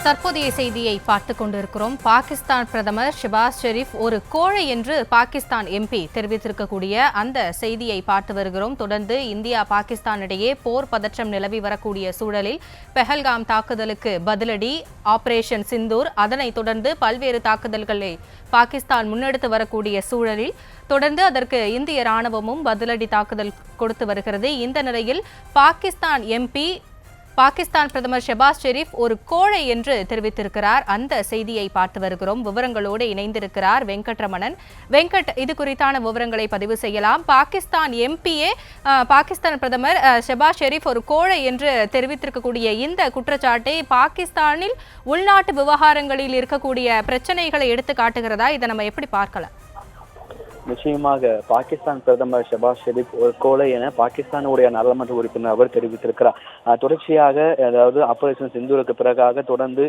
தற்போதைய செய்தியை பார்த்துக் கொண்டிருக்கிறோம். பாகிஸ்தான் பிரதமர் ஷெபாஸ் ஷெரீப் ஒரு கோழை என்று பாகிஸ்தான் எம்பி தெரிவித்திருக்கக்கூடிய அந்த செய்தியை பார்த்து வருகிறோம். தொடர்ந்து இந்தியா பாகிஸ்தான் இடையே போர் பதற்றம் நிலவி வரக்கூடிய சூழலில் பெஹல்காம் தாக்குதலுக்கு பதிலடி ஆபரேஷன் சிந்தூர், அதனைத் தொடர்ந்து பல்வேறு தாக்குதல்களை பாகிஸ்தான் முன்னெடுத்து வரக்கூடிய சூழலில் தொடர்ந்து அதற்கு இந்திய ராணுவமும் பதிலடி தாக்குதல் கொடுத்து வருகிறது. இந்த நிலையில் பாகிஸ்தான் எம்பி பாகிஸ்தான் பிரதமர் ஷெபாஸ் ஷெரீப் ஒரு கோழை என்று தெரிவித்திருக்கிறார். அந்த செய்தியை பார்த்து வருகிறோம். விவரங்களோடு இணைந்திருக்கிறார் வெங்கட்ரமணன். வெங்கட், இது குறித்தான விவரங்களை பதிவு செய்யலாம். பாகிஸ்தான் எம்பியே பாகிஸ்தான் பிரதமர் ஷெபாஸ் ஷெரீப் ஒரு கோழை என்று தெரிவித்திருக்கக்கூடிய இந்த குற்றச்சாட்டை பாகிஸ்தானில் உள்நாட்டு விவகாரங்களில் இருக்கக்கூடிய பிரச்சனைகளை எடுத்து காட்டுகிறதா? இதை நம்ம எப்படி பார்க்கலாம்? நிச்சயமாக பாகிஸ்தான் பிரதமர் ஷெபாஸ் ஷெரீப் ஒரு கோழை என பாகிஸ்தானுடைய நாடாளுமன்ற உறுப்பினர் அவர் தெரிவித்திருக்கிறார். தொடர்ச்சியாக அதாவது ஆபரேஷன் சிந்தூருக்கு பிறகாக தொடர்ந்து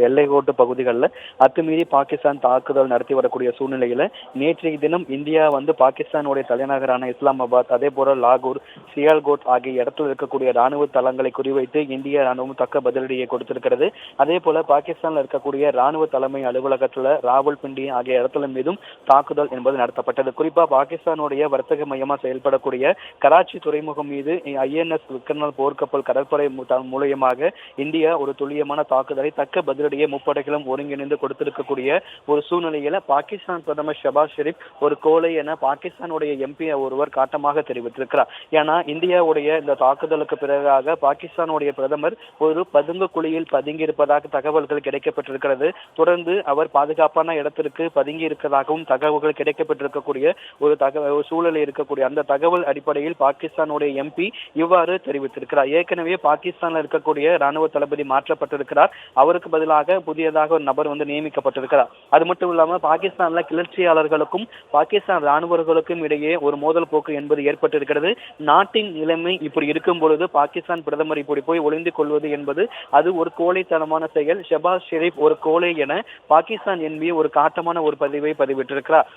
எல்லைக்கோட்டு பகுதிகளில் அத்துமீறி பாகிஸ்தான் தாக்குதல் நடத்தி வரக்கூடிய சூழ்நிலையில நேற்றைய தினம் இந்தியா பாகிஸ்தானுடைய தலைநகரான இஸ்லாமாபாத், அதே போல லாகூர், சியால்கோட் ஆகிய இடத்தில் இருக்கக்கூடிய ராணுவ தளங்களை குறிவைத்து இந்திய ராணுவம் தக்க பதிலடியை கொடுத்திருக்கிறது. அதே போல பாகிஸ்தானில் இருக்கக்கூடிய ராணுவ தலைமை அலுவலகத்துல ராவல்பிண்டி ஆகிய இடத்துல மீதும் தாக்குதல் என்பது நடத்தப்பட்டது. குறிப்பா பாகிஸ்தானுடைய வர்த்தக மையமா செயல்படக்கூடிய கராச்சி துறைமுகம் மீது INS விக்ரம் போர்க்கப்பல் கடற்படை மூலியமாக இந்தியா ஒரு துல்லியமான தாக்குதலை தக்க பதிலடியை முப்படைகளும் ஒருங்கிணைந்து கொடுத்திருக்கக்கூடிய ஒரு சூழ்நிலையில பாகிஸ்தான் பிரதமர் ஷெபாஸ் ஷெரீப் ஒரு கோழை என பாகிஸ்தானுடைய MP ஒருவர் காட்டமாக தெரிவித்திருக்கிறார். ஏன்னா இந்தியாவுடைய இந்த தாக்குதலுக்கு பிறகாக பாகிஸ்தானுடைய பிரதமர் ஒரு பதுங்கு குழியில் பதுங்கி இருப்பதாக தகவல்கள் கிடைக்கப்பட்டிருக்கிறது. தொடர்ந்து அவர் பாதுகாப்பான இடத்திற்கு பதுங்கி இருப்பதாகவும் தகவல்கள் கிடைக்கப்பட்டிருக்கக்கூடிய ஒரு சூழலில் இருக்கக்கூடிய அந்த தகவல் அடிப்படையில் பாகிஸ்தானுடைய MP இவ்வாறு தெரிவித்திருக்கிறார். ஏற்கனவே பாகிஸ்தானில் இருக்கக்கூடிய ராணுவ தளபதி மாற்றப்பட்டிருக்கிறார். அவருக்கு பதிலாக புதியதாக ஒரு நபர் நியமிக்கப்பட்டிருக்கிறார். அது மட்டும் இல்லாமல் பாகிஸ்தான்ல கிளர்ச்சியாளர்களுக்கும் பாகிஸ்தான் ராணுவர்களுக்கும் இடையே ஒரு மோதல் போக்கு என்பது ஏற்பட்டிருக்கிறது. நாட்டின் நிலைமை இப்படி இருக்கும் பொழுது பாகிஸ்தான் பிரதமர் இப்படி போய் ஒளிந்து கொள்வது என்பது அது ஒரு கோழைத்தனமான செயல். ஷெபாஸ் ஷெரீப் ஒரு கோழை என பாகிஸ்தான் MP ஒரு காட்டமான ஒரு பதிவை பதிவிட்டிருக்கிறார்.